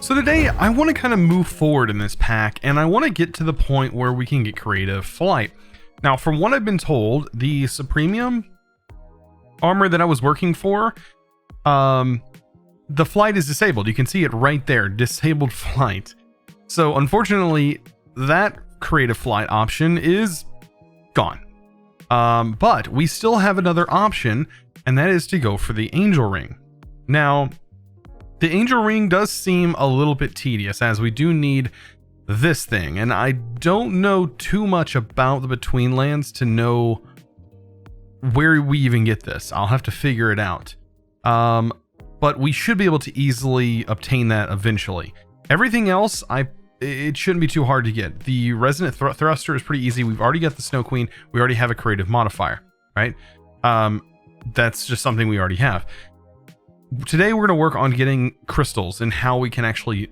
So today I want to kind of move forward in this pack, and I want to get to the point where we can get creative flight. Now, from what I've been told, the Supremium armor that I was working for, the flight is disabled. You can see it right there, disabled flight. So unfortunately, that creative flight option is gone. But we still have another option, and that is to go for the Angel Ring. Now, the Angel Ring does seem a little bit tedious, as we do need this thing, and I don't know too much about the Between Lands to know where we even get this. I'll have to figure it out. But we should be able to easily obtain that eventually. Everything else, it shouldn't be too hard to get. The Resonant Thruster is pretty easy. We've already got the Snow Queen. We already have a creative modifier, right? That's just something we already have. Today we're going to work on getting crystals and how we can actually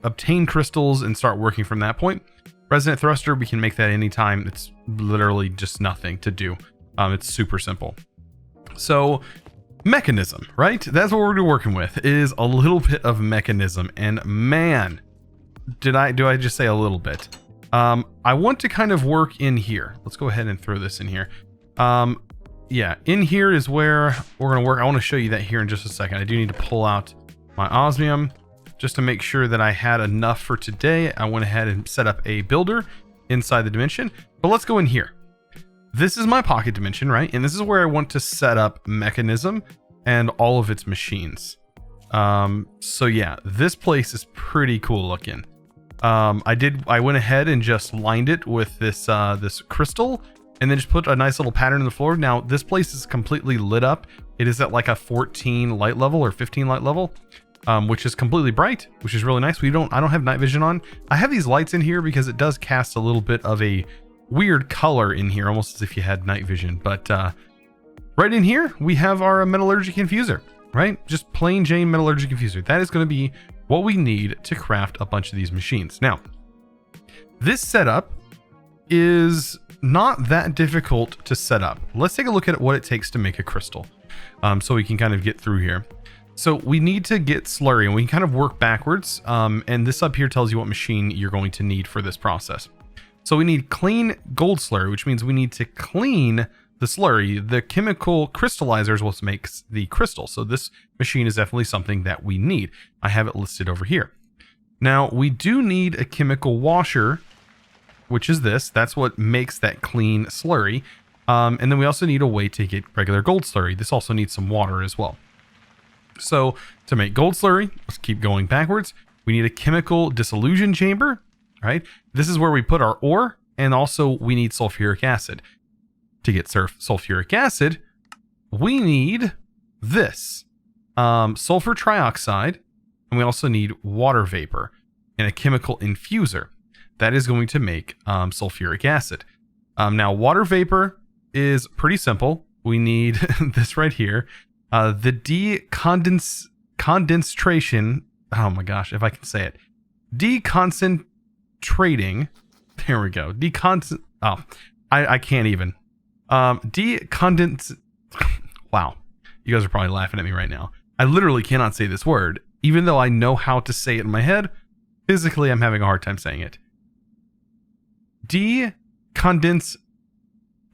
obtain crystals and start working from that point. Resonant Thruster, we can make that anytime. It's literally just nothing to do. It's super simple. So Mechanism, right? That's what we're going to be working with, is a little bit of Mechanism. And man, do I just say a little bit? I want to kind of work in here. Let's go ahead and throw this in here. Yeah, in here is where we're going to work. I want to show you that here in just a second. I do need to pull out my osmium just to make sure that I had enough for today. I went ahead and set up a builder inside the dimension, but let's go in here. This is my pocket dimension, right? And this is where I want to set up Mechanism and all of its machines. So yeah, this place is pretty cool looking. I went ahead and just lined it with this crystal, and then just put a nice little pattern in the floor. Now, this place is completely lit up. It is at like a 14 light level or 15 light level, which is completely bright, which is really nice. I don't have night vision on. I have these lights in here because it does cast a little bit of a weird color in here, almost as if you had night vision. But right in here, we have our metallurgic infuser, right? Just plain Jane metallurgic infuser. That is going to be what we need to craft a bunch of these machines. Now, this setup is not that difficult to set up. Let's take a look at what it takes to make a crystal, so we can kind of get through here. So we need to get slurry, and we can kind of work backwards, and this up here tells you what machine you're going to need for this process. So we need clean gold slurry, which means we need to clean the slurry. The chemical crystallizer is what makes the crystal, so this machine is definitely something that we need. I have it listed over here. Now, we do need a chemical washer, which is this. That's what makes that clean slurry. And then we also need a way to get regular gold slurry. This also needs some water as well. So to make gold slurry, let's keep going backwards. We need a chemical dissolution chamber, right? This is where we put our ore, and also we need sulfuric acid. To get sulfuric acid, we need this, sulfur trioxide, and we also need water vapor and a chemical infuser. That is going to make sulfuric acid. Now, water vapor is pretty simple. We need this right here. The condensation. Oh my gosh, if I can say it. Deconcentrating. There we go. I can't even. Wow. You guys are probably laughing at me right now. I literally cannot say this word, even though I know how to say it in my head. Physically, I'm having a hard time saying it. Decondens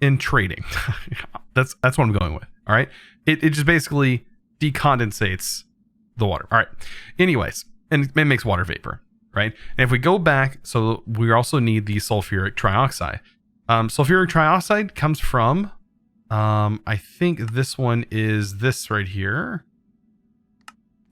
in trading. that's what I'm going with. All right. It just basically decondensates the water. All right. Anyways, and it makes water vapor, right? And if we go back, so we also need the sulfuric trioxide. Sulfuric trioxide comes from, I think this one is this right here.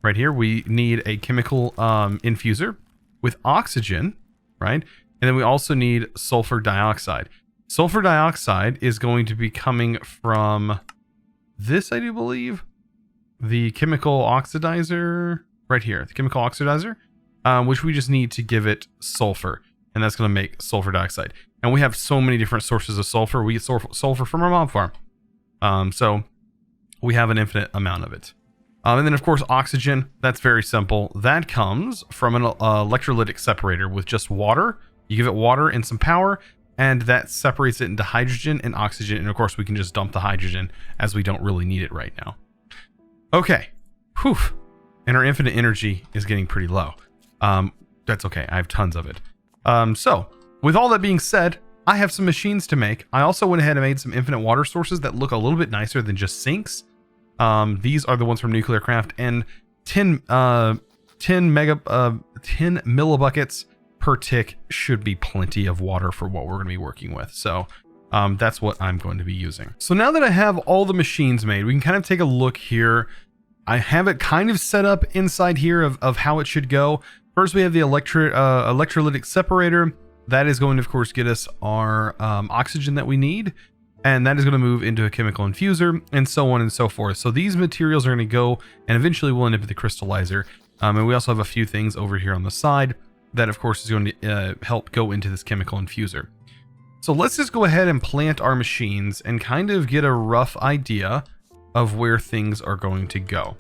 Right here, we need a chemical infuser with oxygen, right? And then we also need sulfur dioxide. Sulfur dioxide is going to be coming from this, I do believe. The chemical oxidizer right here. The chemical oxidizer, which we just need to give it sulfur. And that's going to make sulfur dioxide. And we have so many different sources of sulfur. We get sulfur from our mob farm. So we have an infinite amount of it. And then, of course, oxygen. That's very simple. That comes from an electrolytic separator with just water. You give it water and some power, and that separates it into hydrogen and oxygen. And of course, we can just dump the hydrogen as we don't really need it right now. Okay. Whew. And our infinite energy is getting pretty low. That's okay. I have tons of it. So with all that being said, I have some machines to make. I also went ahead and made some infinite water sources that look a little bit nicer than just sinks. These are the ones from Nuclear Craft, and 10 millibuckets per tick should be plenty of water for what we're going to be working with. So that's what I'm going to be using. So now that I have all the machines made, we can kind of take a look here. I have it kind of set up inside here of how it should go. First, we have the electrolytic separator. That is going to, of course, get us our oxygen that we need. And that is going to move into a chemical infuser, and so on and so forth. So these materials are going to go, and eventually we'll end up with the crystallizer. And we also have a few things over here on the side that, of course, is going to help go into this chemical infuser. So let's just go ahead and plant our machines and kind of get a rough idea of where things are going to go.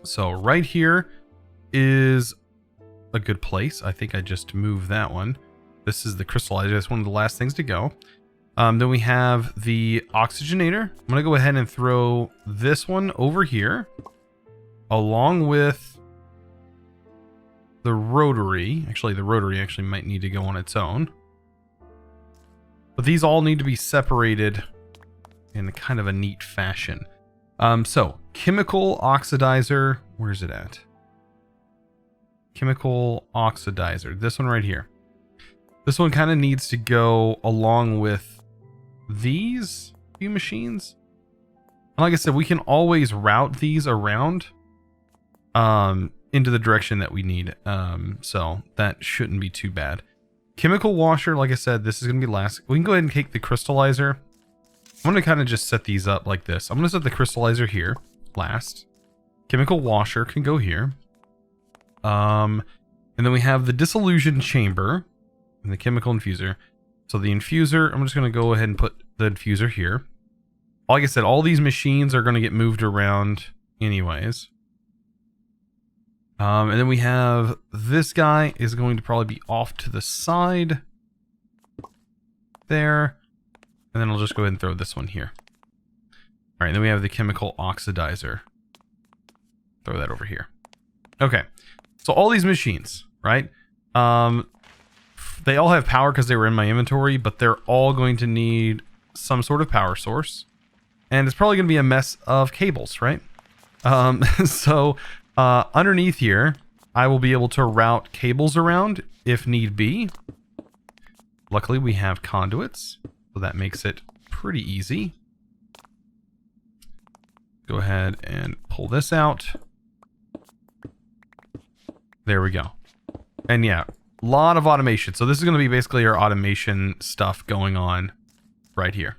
So right here is a good place. I think I just moved that one. This is the crystallizer. That's one of the last things to go. Then we have the oxygenator. I'm going to go ahead and throw this one over here along with the rotary. Actually, the rotary actually might need to go on its own. But these all need to be separated in kind of a neat fashion. So chemical oxidizer, where's it at? Chemical oxidizer, this one right here. This one kind of needs to go along with these few machines. And like I said, we can always route these around into the direction that we need. So that shouldn't be too bad. Chemical washer, like I said, this is going to be last. We can go ahead and take the crystallizer. I'm going to kind of just set these up like this. I'm going to set the crystallizer here last. Chemical washer can go here. And then we have the dissolution chamber and the chemical infuser. So the infuser, I'm just going to go ahead and put the infuser here. Like I said, all these machines are going to get moved around anyways. And then we have this guy is going to probably be off to the side there. And then I'll just go ahead and throw this one here. All right, then we have the chemical oxidizer. Throw that over here. Okay, so all these machines, right? They all have power because they were in my inventory, but they're all going to need some sort of power source. And it's probably going to be a mess of cables, right? So underneath here, I will be able to route cables around if need be. Luckily, we have conduits, so that makes it pretty easy. Go ahead and pull this out. There we go. And yeah, a lot of automation. So this is going to be basically our automation stuff going on right here.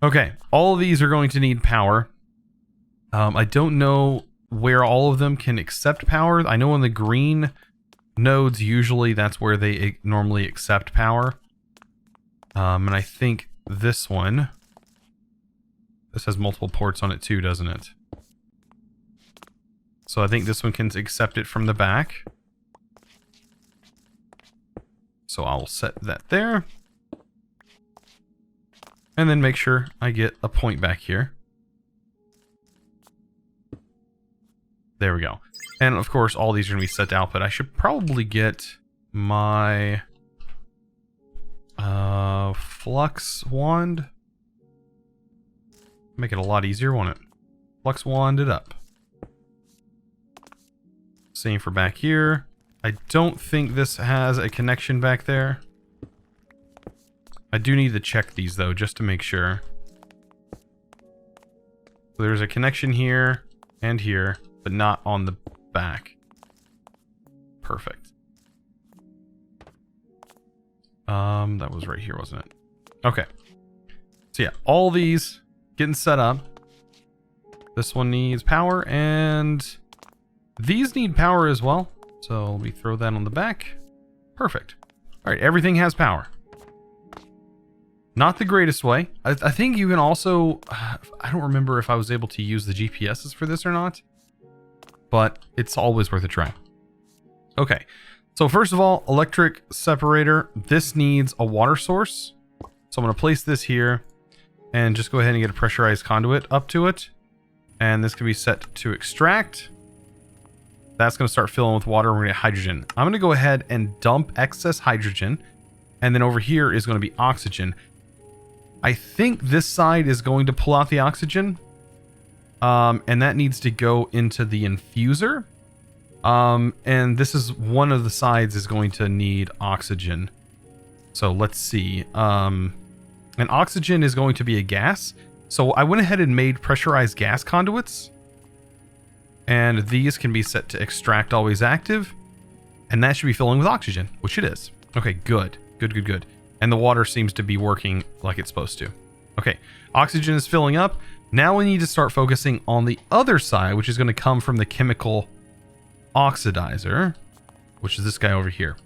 Okay, all of these are going to need power. I don't know where all of them can accept power. I know on the green nodes, usually that's where they normally accept power. And I think this one, this has multiple ports on it too, doesn't it? So I think this one can accept it from the back. So I'll set that there. And then make sure I get a point back here. There we go. And of course, all these are going to be set to output. I should probably get my flux wand. Make it a lot easier, won't it? Flux wand it up. Same for back here. I don't think this has a connection back there. I do need to check these though, just to make sure. So there's a connection here and here, but not on the back. Perfect. That was right here, wasn't it? Okay. So yeah, all these getting set up. This one needs power, and these need power as well. So let me throw that on the back. Perfect. All right, everything has power. Not the greatest way. I think you can also... I don't remember if I was able to use the GPSs for this or not, but it's always worth a try. Okay, so first of all, electric separator. This needs a water source. So I'm going to place this here and just go ahead and get a pressurized conduit up to it. And this can be set to extract. That's going to start filling with water. We're going to get hydrogen. I'm going to go ahead and dump excess hydrogen. And then over here is going to be oxygen. I think this side is going to pull out the oxygen. And that needs to go into the infuser. And this is one of the sides is going to need oxygen. So let's see. And oxygen is going to be a gas. So I went ahead and made pressurized gas conduits. And these can be set to extract always active. And that should be filling with oxygen, which it is. Okay, good. Good. And the water seems to be working like it's supposed to. Okay, oxygen is filling up. Now we need to start focusing on the other side, which is going to come from the chemical oxidizer, which is this guy over here.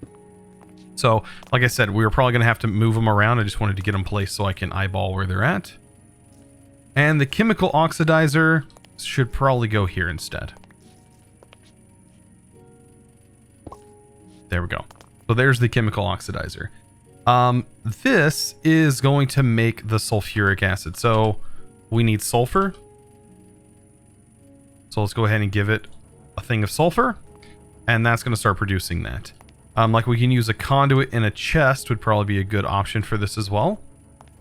So, like I said, we were probably going to have to move them around. I just wanted to get them placed so I can eyeball where they're at. And the chemical oxidizer should probably go here instead. There we go. So there's the chemical oxidizer. This is going to make the sulfuric acid. So we need sulfur. So let's go ahead and give it a thing of sulfur. And that's going to start producing that. Like we can use a conduit in a chest would probably be a good option for this as well.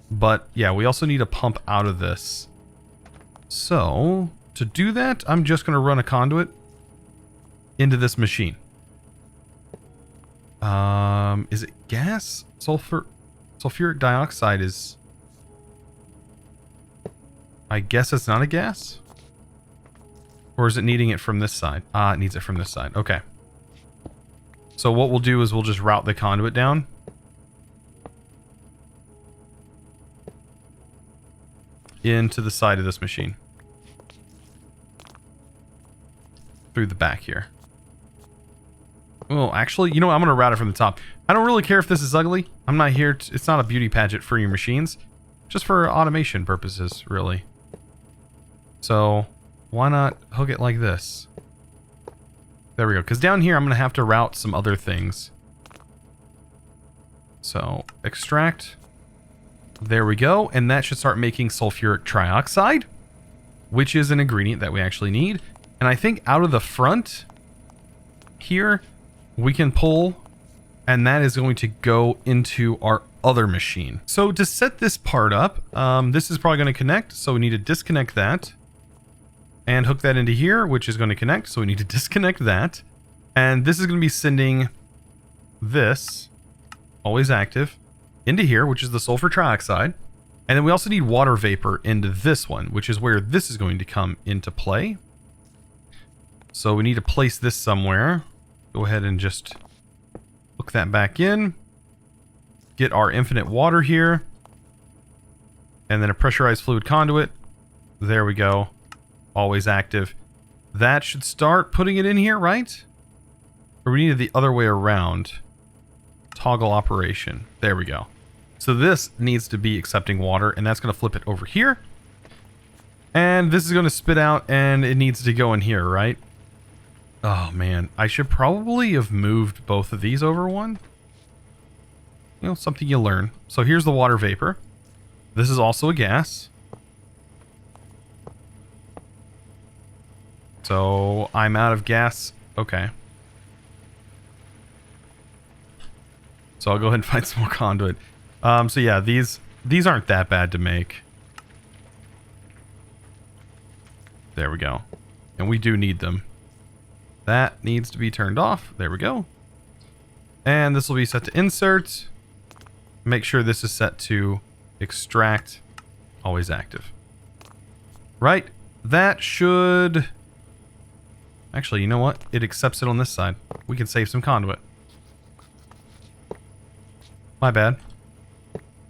But yeah, we also need a pump out of this. So to do that, I'm just going to run a conduit into this machine. Is it gas? Sulfuric dioxide is... I guess it's not a gas? Or is it needing it from this side? It needs it from this side. Okay. So what we'll do is we'll just route the conduit down. Into the side of this machine. Through the back here. Well, actually, you know what? I'm going to route it from the top. I don't really care if this is ugly. I'm not here to... It's not a beauty pageant for your machines. Just for automation purposes, really. So, why not hook it like this? There we go. Because down here, I'm going to have to route some other things. So, extract. There we go. And that should start making sulfuric trioxide, which is an ingredient that we actually need. And I think out of the front here, we can pull, and that is going to go into our other machine. So to set this part up, this is probably going to connect. So we need to disconnect that and hook that into here, which is going to connect. So we need to disconnect that. And this is going to be sending this, always active, into here, which is the sulfur trioxide. And then we also need water vapor into this one, which is where this is going to come into play. So we need to place this somewhere. Go ahead and just hook that back in. Get our infinite water here. And then a pressurized fluid conduit. There we go. Always active. That should start putting it in here, right? Or we need it the other way around. Toggle operation. There we go. So this needs to be accepting water, and that's going to flip it over here. And this is going to spit out, and it needs to go in here, right? Oh, man. I should probably have moved both of these over one. You know, something you learn. So here's the water vapor. This is also a gas. So I'm out of gas. Okay. So I'll go ahead and find some more conduit. So yeah, these aren't that bad to make. There we go. And we do need them. That needs to be turned off. There we go. And this will be set to insert. Make sure this is set to extract. Always active. Right. That should... Actually, you know what? It accepts it on this side. We can save some conduit. My bad.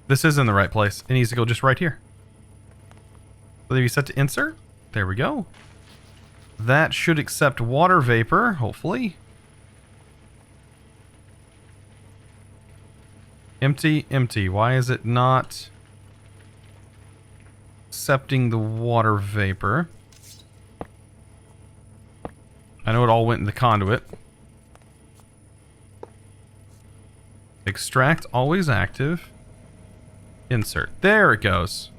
This is in the right place. It needs to go just right here. So you set to insert. There we go. That should accept water vapor, hopefully. Empty, empty. Why is it not accepting the water vapor? I know it all went in the conduit. Extract, always active. Insert. There it goes.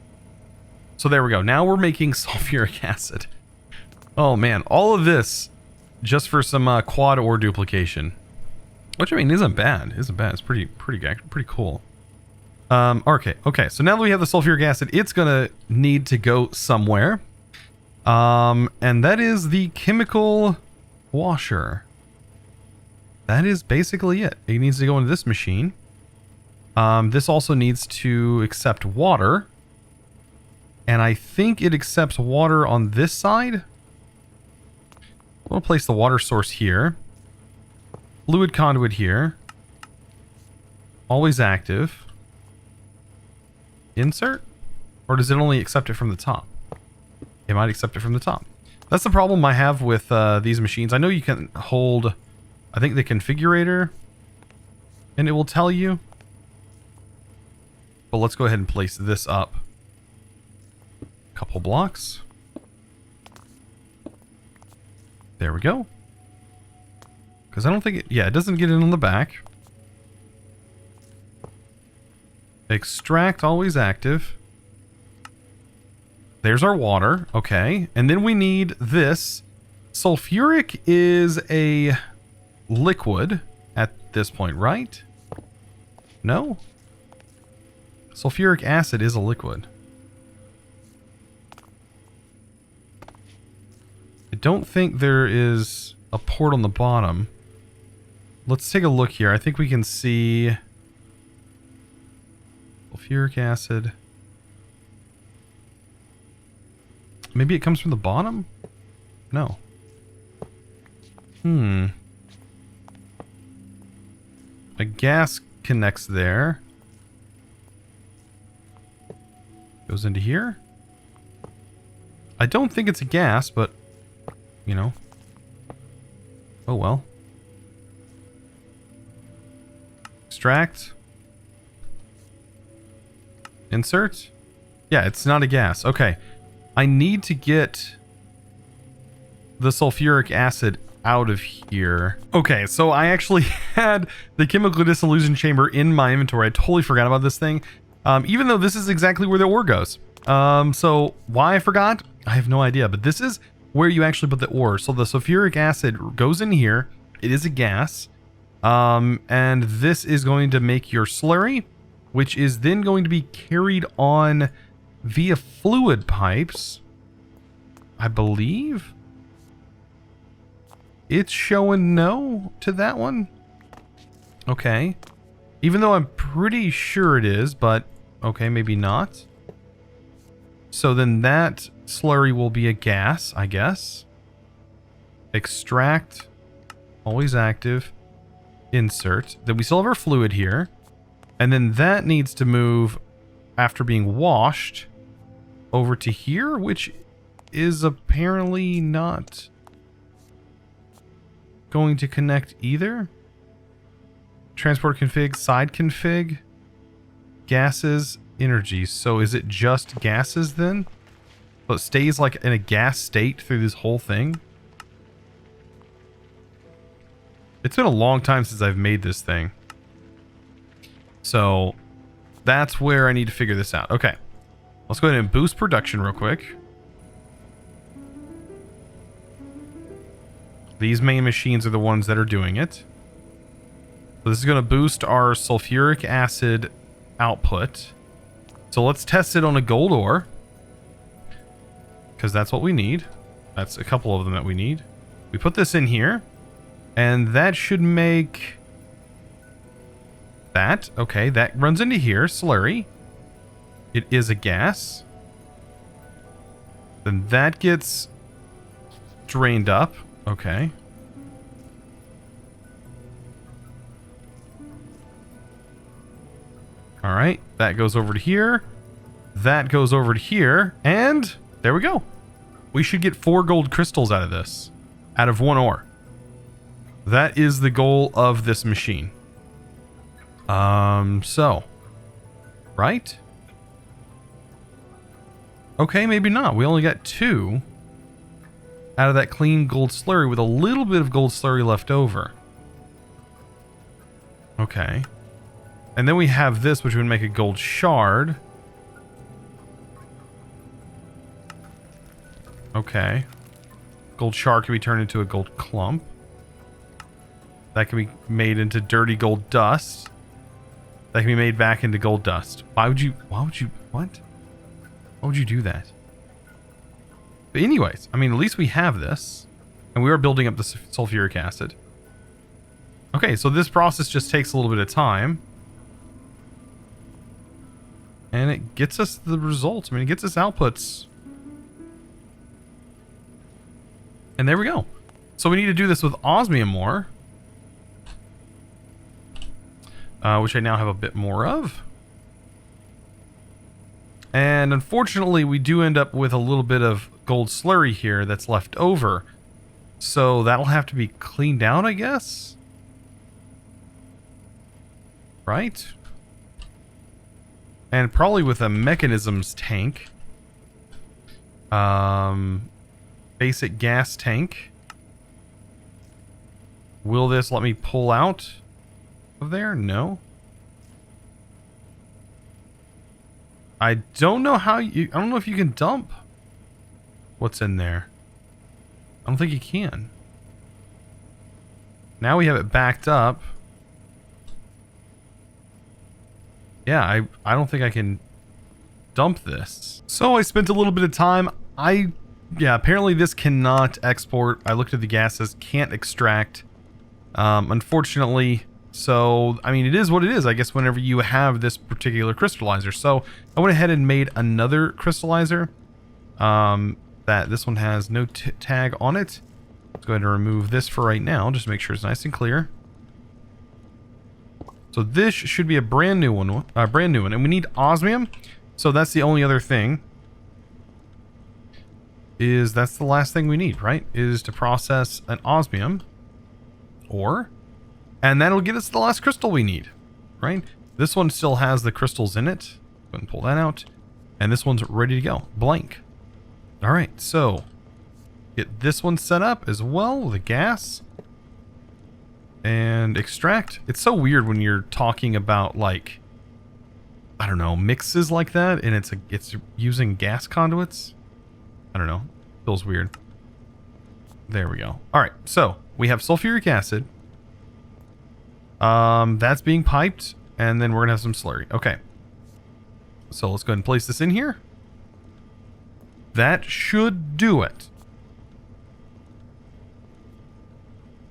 So there we go. Now we're making sulfuric acid. Oh man, all of this just for some quad ore duplication. Which, I mean, isn't bad. Isn't bad. It's pretty cool. Okay. So now that we have the sulfuric acid, it's gonna need to go somewhere. And that is the chemical washer. That is basically it. It needs to go into this machine. This also needs to accept water. And I think it accepts water on this side. We'll place the water source here. Fluid conduit here. Always active. Insert? Or does it only accept it from the top? It might accept it from the top. That's the problem I have with these machines. I know you can hold, I think, the configurator, and it will tell you. But let's go ahead and place this up. Couple blocks. There we go. Because I don't think it... Yeah, it doesn't get it on the back. Extract, always active. There's our water. Okay. And then we need this. Sulfuric is a liquid at this point, right? No? Sulfuric acid is a liquid. I don't think there is a port on the bottom. Let's take a look here. I think we can see sulfuric acid. Maybe it comes from the bottom? No. A gas connects there. Goes into here. I don't think it's a gas, but, you know. Oh well. Extract. Insert. Yeah, it's not a gas. Okay. I need to get the sulfuric acid out of here. Okay, so I actually had the chemical dissolution chamber in my inventory. I totally forgot about this thing. Even though this is exactly where the ore goes. So why I forgot, I have no idea. But this is where you actually put the ore. So the sulfuric acid goes in here. It is a gas. And this is going to make your slurry, which is then going to be carried on via fluid pipes, I believe. It's showing no to that one. Okay. Even though I'm pretty sure it is, but okay, maybe not. So then that slurry will be a gas, I guess. Extract. Always active. Insert. Then we still have our fluid here. And then that needs to move after being washed over to here, which is apparently not going to connect either. Transport config, side config, gases, energies. So is it just gases then? So it stays like in a gas state through this whole thing? It's been a long time since I've made this thing. So that's where I need to figure this out. Okay. Let's go ahead and boost production real quick. These main machines are the ones that are doing it. So this is going to boost our sulfuric acid output. So let's test it on a gold ore. Because that's what we need. That's a couple of them that we need. We put this in here. And that should make that. Okay, that runs into here. Slurry. It is a gas. Then that gets drained up. Okay. Alright, that goes over to here. That goes over to here. And there we go. We should get 4 gold crystals out of this. Out of 1 ore. That is the goal of this machine. So. Right? Okay, maybe not. We only got 2 out of that clean gold slurry with a little bit of gold slurry left over. Okay. And then we have this, which would make a gold shard. Okay. Gold shard can be turned into a gold clump. That can be made into dirty gold dust. That can be made back into gold dust. Why would you do that? But anyways, I mean, at least we have this. And we are building up the sulfuric acid. Okay, so this process just takes a little bit of time. And it gets us the results. I mean, it gets us outputs. And there we go. So we need to do this with osmium ore. Which I now have a bit more of. And unfortunately, we do end up with a little bit of gold slurry here that's left over. So that'll have to be cleaned out, I guess. Right? And probably with a mechanisms tank. Basic gas tank. Will this let me pull out of there? No. I don't know how you... I don't know if you can dump what's in there. I don't think you can. Now we have it backed up. Yeah, I don't think I can dump this. So I spent a little bit of time. Yeah, apparently this cannot export. I looked at the gases, can't extract. Unfortunately, so, I mean, it is what it is, I guess, whenever you have this particular crystallizer. So I went ahead and made another crystallizer. That this one has no tag on it. Let's go ahead and remove this for right now, just to make sure it's nice and clear. So this should be a brand new one, and we need osmium. So that's the only other thing. That's the last thing we need, right? Is to process an osmium ore, and that'll get us the last crystal we need, right? This one still has the crystals in it. Go ahead and pull that out, and this one's ready to go, blank. All right, so get this one set up as well with a gas and extract. It's so weird when you're talking about, like, I don't know, mixes like that, and it's using gas conduits. I don't know, feels weird. There we go. All right, so we have sulfuric acid. That's being piped, and then we're gonna have some slurry. Okay, so let's go ahead and place this in here. That should do it.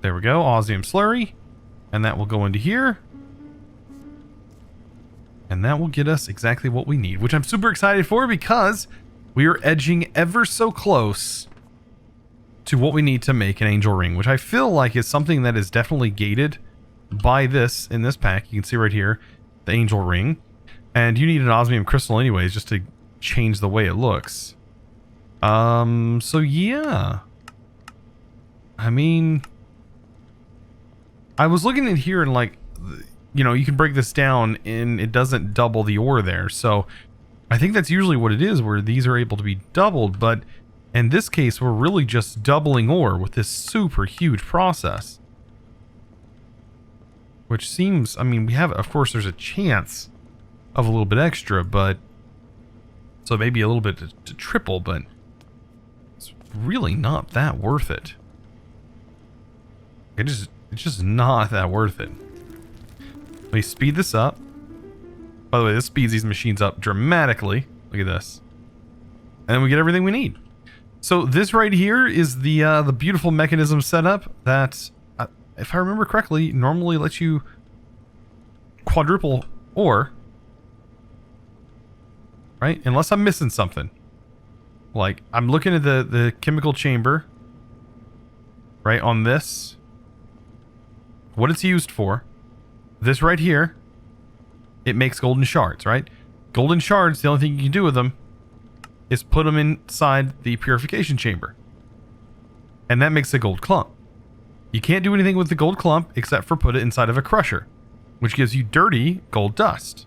There we go, osmium slurry. And that will go into here. And that will get us exactly what we need, which I'm super excited for because we are edging ever so close to what we need to make an angel ring, which I feel like is something that is definitely gated by this in this pack. You can see right here, the angel ring. And you need an osmium crystal anyways, just to change the way it looks. So yeah. I mean, I was looking at here and, like, you know, you can break this down and it doesn't double the ore there. So I think that's usually what it is, where these are able to be doubled. But in this case, we're really just doubling ore with this super huge process. Which seems, I mean, we have, of course, there's a chance of a little bit extra, but so maybe a little bit to triple, but it's really not that worth it. It's just not that worth it. Let me speed this up. By the way, this speeds these machines up dramatically. Look at this. And then we get everything we need. So this right here is the beautiful mechanism setup that, if I remember correctly, normally lets you quadruple ore. Right? Unless I'm missing something. Like, I'm looking at the chemical chamber. Right, on this. What it's used for. This right here. It makes golden shards, right? Golden shards, the only thing you can do with them is put them inside the purification chamber. And that makes a gold clump. You can't do anything with the gold clump except for put it inside of a crusher, which gives you dirty gold dust.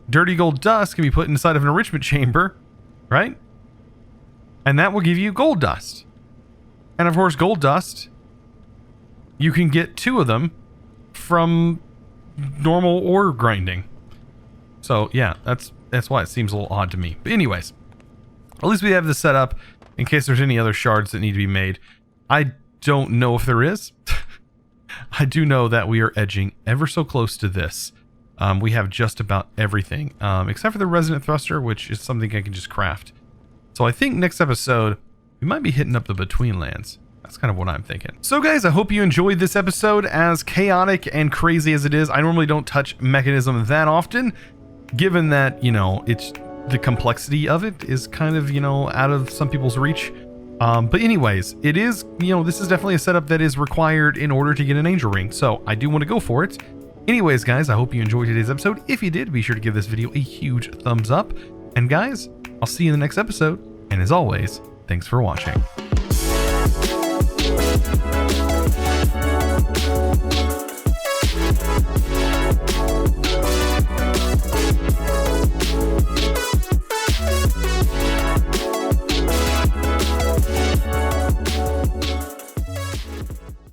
Dirty gold dust can be put inside of an enrichment chamber, right? And that will give you gold dust. And of course, gold dust, you can get 2 of them from normal ore grinding. So yeah, that's why it seems a little odd to me. But anyways, at least we have this set up. in case there's any other shards that need to be made. I don't know if there is. I do know that we are edging ever so close to this. We have just about everything, except for the resonant thruster, which is something I can just craft. So I think next episode, we might be hitting up the between lands. That's kind of what I'm thinking. So guys, I hope you enjoyed this episode. As chaotic and crazy as it is, I normally don't touch Mekanism that often, given that, you know, it's the complexity of it is kind of, you know, out of some people's reach. But anyways, it is, you know, this is definitely a setup that is required in order to get an angel ring. So I do want to go for it. Anyways, guys, I hope you enjoyed today's episode. If you did, be sure to give this video a huge thumbs up. And guys, I'll see you in the next episode. And as always, thanks for watching.